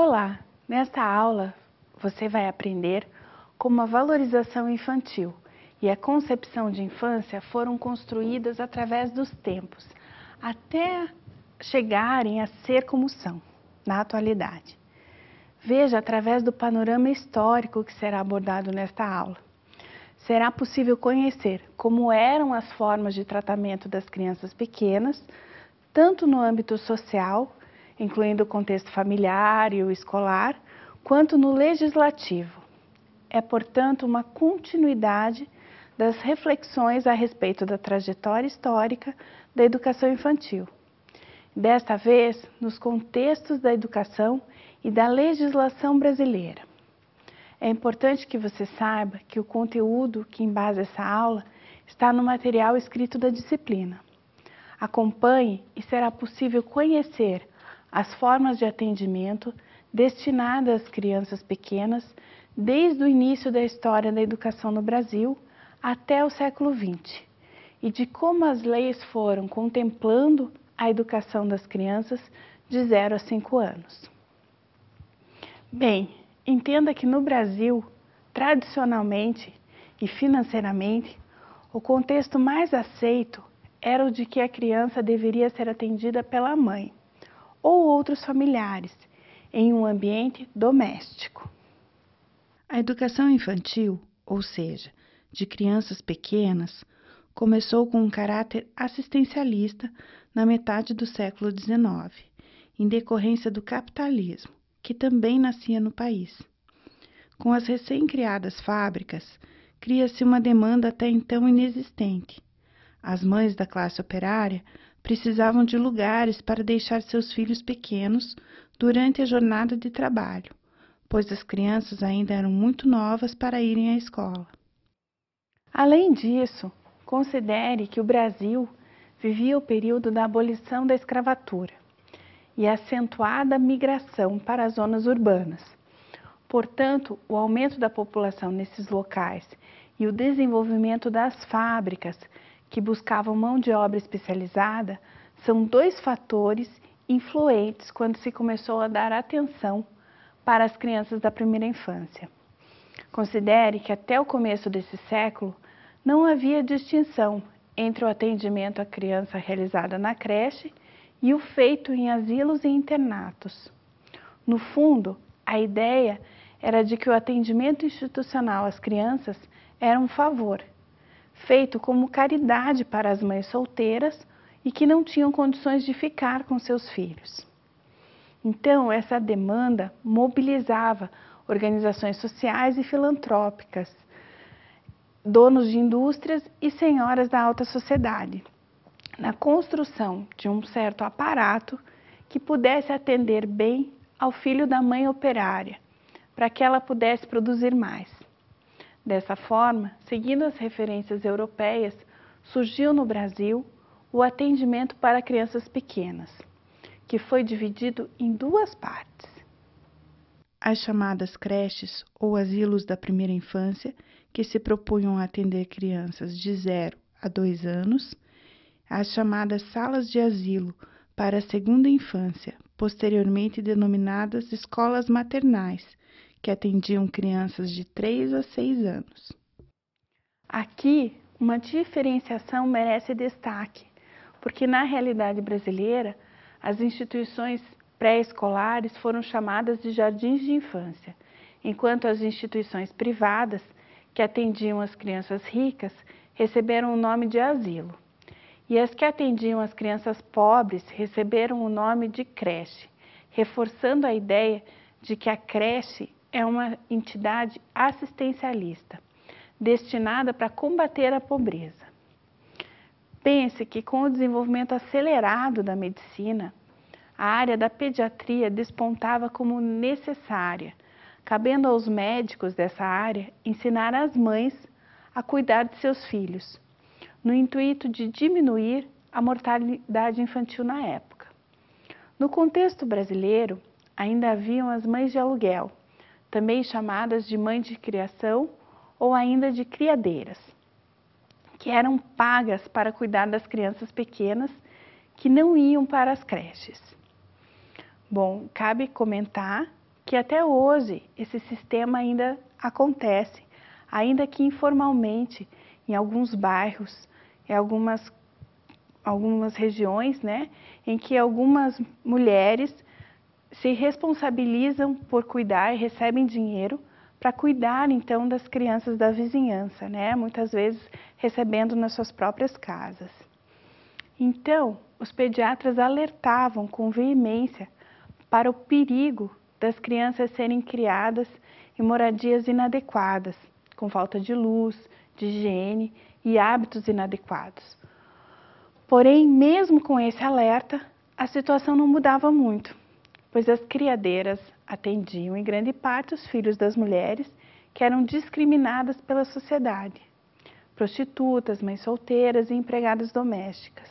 Olá! Nesta aula você vai aprender como a valorização infantil e a concepção de infância foram construídas através dos tempos, até chegarem a ser como são na atualidade. Veja através do panorama histórico que será abordado nesta aula. Será possível conhecer como eram as formas de tratamento das crianças pequenas, tanto no âmbito social, incluindo o contexto familiar e o escolar, quanto no legislativo. É, portanto, uma continuidade das reflexões a respeito da trajetória histórica da educação infantil. Desta vez, nos contextos da educação e da legislação brasileira. É importante que você saiba que o conteúdo que embasa essa aula está no material escrito da disciplina. Acompanhe e será possível conhecer as formas de atendimento destinadas às crianças pequenas desde o início da história da educação no Brasil até o século XX e de como as leis foram contemplando a educação das crianças de 0 a 5 anos. Bem, entenda que no Brasil, tradicionalmente e financeiramente, o contexto mais aceito era o de que a criança deveria ser atendida pela mãe ou outros familiares em um ambiente doméstico. A educação infantil, ou seja, de crianças pequenas, começou com um caráter assistencialista na metade do século XIX, em decorrência do capitalismo, que também nascia no país. Com as recém-criadas fábricas, cria-se uma demanda até então inexistente. As mães da classe operária precisavam de lugares para deixar seus filhos pequenos durante a jornada de trabalho, pois as crianças ainda eram muito novas para irem à escola. Além disso, considere que o Brasil vivia o período da abolição da escravatura e a acentuada migração para as zonas urbanas. Portanto, o aumento da população nesses locais e o desenvolvimento das fábricas que buscavam mão de obra especializada são dois fatores influentes quando se começou a dar atenção para as crianças da primeira infância. Considere que até o começo desse século não havia distinção entre o atendimento à criança realizado na creche e o feito em asilos e internatos. No fundo, a ideia era de que o atendimento institucional às crianças era um favor, feito como caridade para as mães solteiras e que não tinham condições de ficar com seus filhos. Então, essa demanda mobilizava organizações sociais e filantrópicas, donos de indústrias e senhoras da alta sociedade, na construção de um certo aparato que pudesse atender bem ao filho da mãe operária, para que ela pudesse produzir mais. Dessa forma, seguindo as referências europeias, surgiu no Brasil o atendimento para crianças pequenas, que foi dividido em duas partes. As chamadas creches ou asilos da primeira infância, que se propunham a atender crianças de 0 a 2 anos, as chamadas salas de asilo para a segunda infância, posteriormente denominadas escolas maternais, que atendiam crianças de 3 a 6 anos. Aqui, uma diferenciação merece destaque, porque na realidade brasileira, as instituições pré-escolares foram chamadas de jardins de infância, enquanto as instituições privadas, que atendiam as crianças ricas, receberam o nome de asilo. E as que atendiam as crianças pobres receberam o nome de creche, reforçando a ideia de que a creche é uma entidade assistencialista, destinada para combater a pobreza. Pense que com o desenvolvimento acelerado da medicina, a área da pediatria despontava como necessária, cabendo aos médicos dessa área ensinar as mães a cuidar de seus filhos, no intuito de diminuir a mortalidade infantil na época. No contexto brasileiro, ainda haviam as mães de aluguel, também chamadas de mães de criação ou ainda de criadeiras, que eram pagas para cuidar das crianças pequenas que não iam para as creches. Bom, cabe comentar que até hoje esse sistema ainda acontece, ainda que informalmente, em alguns bairros, em algumas regiões, né, em que algumas mulheres se responsabilizam por cuidar e recebem dinheiro para cuidar, então, das crianças da vizinhança, né, muitas vezes recebendo nas suas próprias casas. Então, os pediatras alertavam com veemência para o perigo das crianças serem criadas em moradias inadequadas, com falta de luz, de higiene e hábitos inadequados. Porém, mesmo com esse alerta, a situação não mudava muito, pois as criadeiras atendiam em grande parte os filhos das mulheres que eram discriminadas pela sociedade, prostitutas, mães solteiras e empregadas domésticas.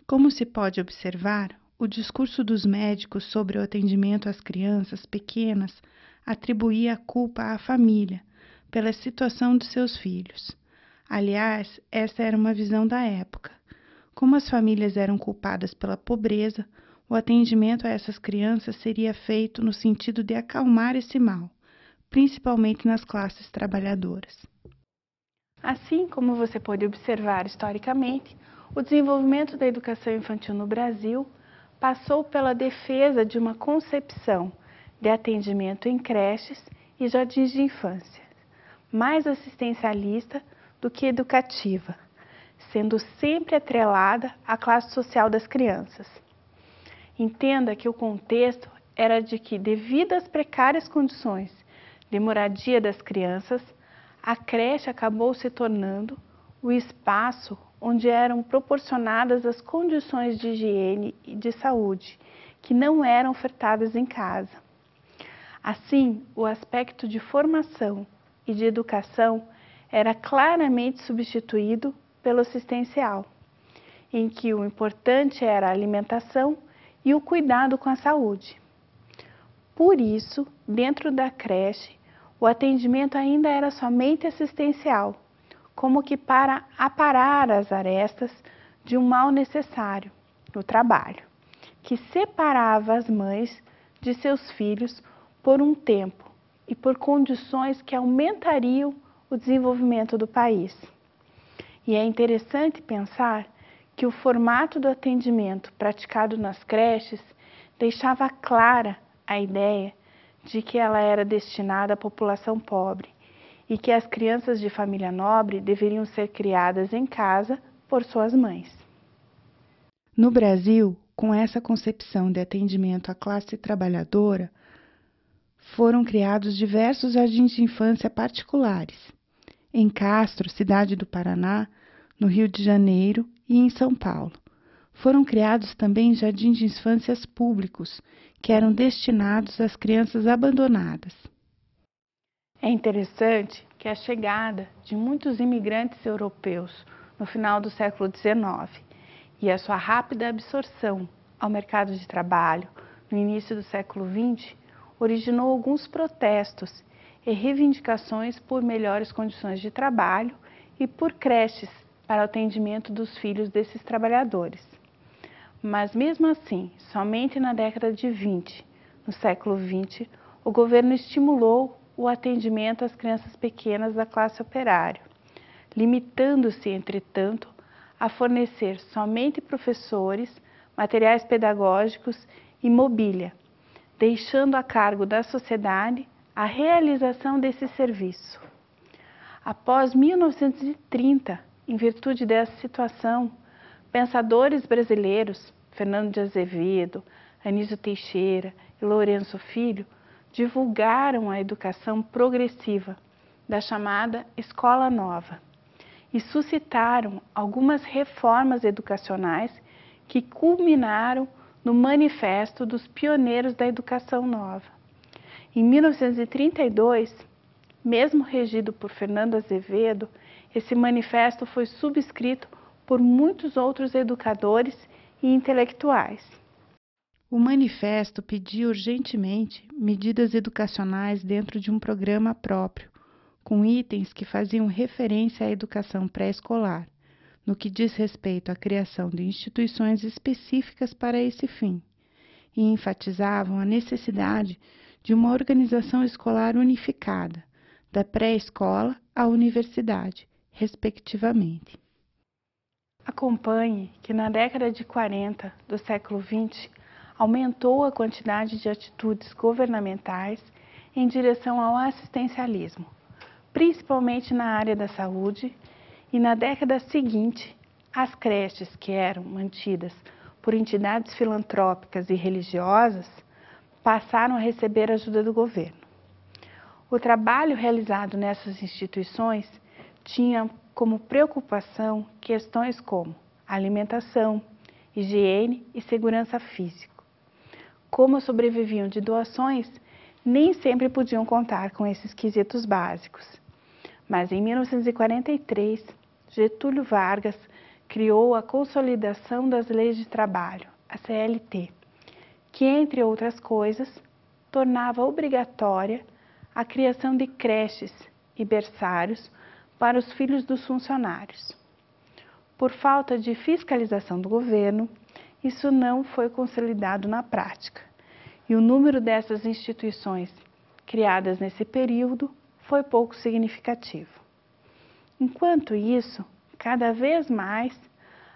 Como se pode observar, o discurso dos médicos sobre o atendimento às crianças pequenas atribuía a culpa à família pela situação de seus filhos. Aliás, essa era uma visão da época. Como as famílias eram culpadas pela pobreza, o atendimento a essas crianças seria feito no sentido de acalmar esse mal, principalmente nas classes trabalhadoras. Assim como você pode observar historicamente, o desenvolvimento da educação infantil no Brasil passou pela defesa de uma concepção de atendimento em creches e jardins de infância, mais assistencialista do que educativa, sendo sempre atrelada à classe social das crianças. Entenda que o contexto era de que, devido às precárias condições de moradia das crianças, a creche acabou se tornando o espaço onde eram proporcionadas as condições de higiene e de saúde, que não eram ofertadas em casa. Assim, o aspecto de formação e de educação era claramente substituído pelo assistencial, em que o importante era a alimentação e o cuidado com a saúde. Por isso, dentro da creche, o atendimento ainda era somente assistencial, como que para aparar as arestas de um mal necessário, o trabalho, que separava as mães de seus filhos por um tempo e por condições que aumentariam o desenvolvimento do país. E é interessante pensar que o formato do atendimento praticado nas creches deixava clara a ideia de que ela era destinada à população pobre e que as crianças de família nobre deveriam ser criadas em casa por suas mães. No Brasil, com essa concepção de atendimento à classe trabalhadora, foram criados diversos jardins de infância particulares, em Castro, cidade do Paraná, no Rio de Janeiro e em São Paulo. Foram criados também jardins de infâncias públicos, que eram destinados às crianças abandonadas. É interessante que a chegada de muitos imigrantes europeus no final do século XIX e a sua rápida absorção ao mercado de trabalho no início do século XX originou alguns protestos e reivindicações por melhores condições de trabalho e por creches para o atendimento dos filhos desses trabalhadores. Mas mesmo assim, somente na década de 20, no século XX, o governo estimulou o atendimento às crianças pequenas da classe operária, limitando-se, entretanto, a fornecer somente professores, materiais pedagógicos e mobília, deixando a cargo da sociedade a realização desse serviço. Após 1930, em virtude dessa situação, pensadores brasileiros, Fernando de Azevedo, Anísio Teixeira e Lourenço Filho, divulgaram a educação progressiva, da chamada Escola Nova, e suscitaram algumas reformas educacionais que culminaram no Manifesto dos Pioneiros da Educação Nova. Em 1932, mesmo regido por Fernando Azevedo, esse manifesto foi subscrito por muitos outros educadores e intelectuais. O manifesto pedia urgentemente medidas educacionais dentro de um programa próprio, com itens que faziam referência à educação pré-escolar, no que diz respeito à criação de instituições específicas para esse fim, e enfatizavam a necessidade de uma organização escolar unificada, da pré-escola à universidade, respectivamente. Acompanhe que na década de 40 do século XX aumentou a quantidade de atitudes governamentais em direção ao assistencialismo, principalmente na área da saúde, e na década seguinte, as creches que eram mantidas por entidades filantrópicas e religiosas passaram a receber ajuda do governo. O trabalho realizado nessas instituições tinha como preocupação questões como alimentação, higiene e segurança física. Como sobreviviam de doações, nem sempre podiam contar com esses quesitos básicos. Mas em 1943, Getúlio Vargas criou a Consolidação das Leis de Trabalho, a CLT, que, entre outras coisas, tornava obrigatória a criação de creches e berçários para os filhos dos funcionários. Por falta de fiscalização do governo, isso não foi consolidado na prática, e o número dessas instituições criadas nesse período foi pouco significativo. Enquanto isso, cada vez mais,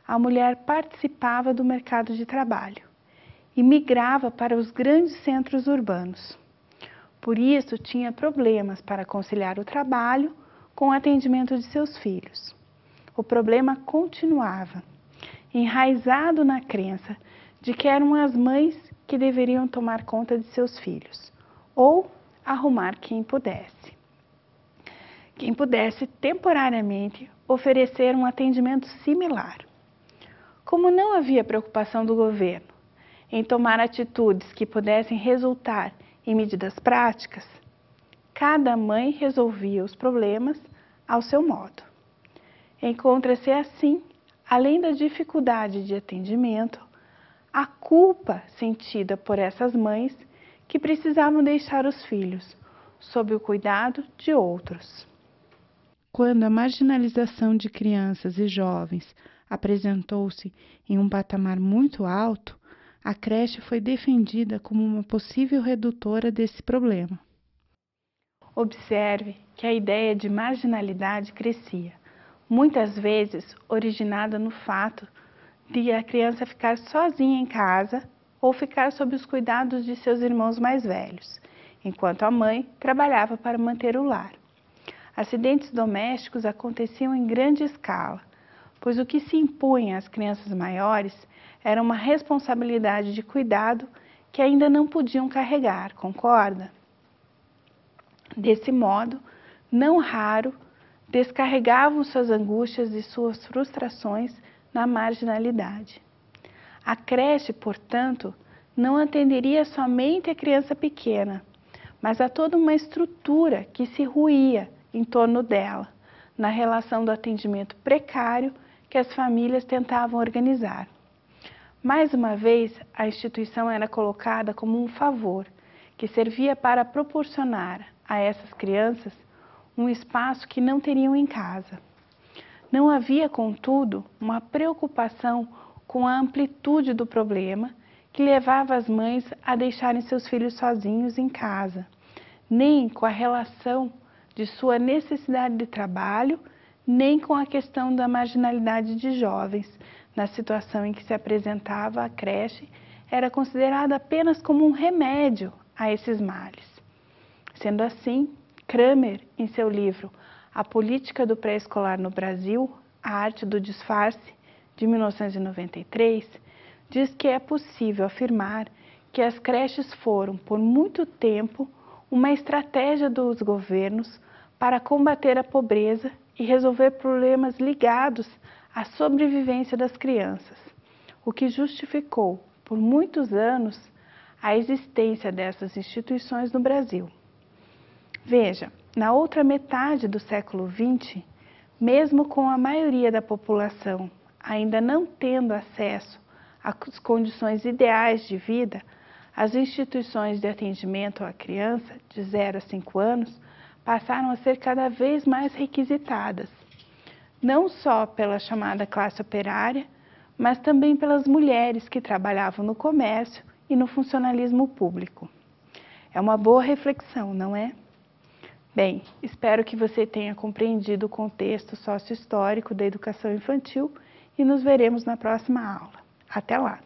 a mulher participava do mercado de trabalho e migrava para os grandes centros urbanos. Por isso, tinha problemas para conciliar o trabalho com o atendimento de seus filhos. O problema continuava, enraizado na crença de que eram as mães que deveriam tomar conta de seus filhos, ou arrumar quem pudesse temporariamente oferecer um atendimento similar. Como não havia preocupação do governo em tomar atitudes que pudessem resultar em medidas práticas, cada mãe resolvia os problemas ao seu modo. Encontra-se assim, além da dificuldade de atendimento, a culpa sentida por essas mães que precisavam deixar os filhos sob o cuidado de outros. Quando a marginalização de crianças e jovens apresentou-se em um patamar muito alto, a creche foi defendida como uma possível redutora desse problema. Observe que a ideia de marginalidade crescia, muitas vezes originada no fato de a criança ficar sozinha em casa ou ficar sob os cuidados de seus irmãos mais velhos, enquanto a mãe trabalhava para manter o lar. Acidentes domésticos aconteciam em grande escala, pois o que se impunha às crianças maiores era uma responsabilidade de cuidado que ainda não podiam carregar, concorda? Desse modo, não raro, descarregavam suas angústias e suas frustrações na marginalidade. A creche, portanto, não atenderia somente a criança pequena, mas a toda uma estrutura que se ruía em torno dela, na relação do atendimento precário que as famílias tentavam organizar. Mais uma vez, a instituição era colocada como um favor, que servia para proporcionar a essas crianças um espaço que não teriam em casa. Não havia, contudo, uma preocupação com a amplitude do problema que levava as mães a deixarem seus filhos sozinhos em casa, nem com a relação de sua necessidade de trabalho, nem com a questão da marginalidade de jovens, na situação em que se apresentava a creche, era considerada apenas como um remédio a esses males. Sendo assim, Kramer, em seu livro A Política do Pré-Escolar no Brasil, A Arte do Disfarce, de 1993, diz que é possível afirmar que as creches foram, por muito tempo, uma estratégia dos governos para combater a pobreza e resolver problemas ligados à sobrevivência das crianças, o que justificou, por muitos anos, a existência dessas instituições no Brasil. Veja, na outra metade do século XX, mesmo com a maioria da população ainda não tendo acesso às condições ideais de vida, as instituições de atendimento à criança de 0 a 5 anos passaram a ser cada vez mais requisitadas, não só pela chamada classe operária, mas também pelas mulheres que trabalhavam no comércio e no funcionalismo público. É uma boa reflexão, não é? Bem, espero que você tenha compreendido o contexto sócio-histórico da educação infantil e nos veremos na próxima aula. Até lá!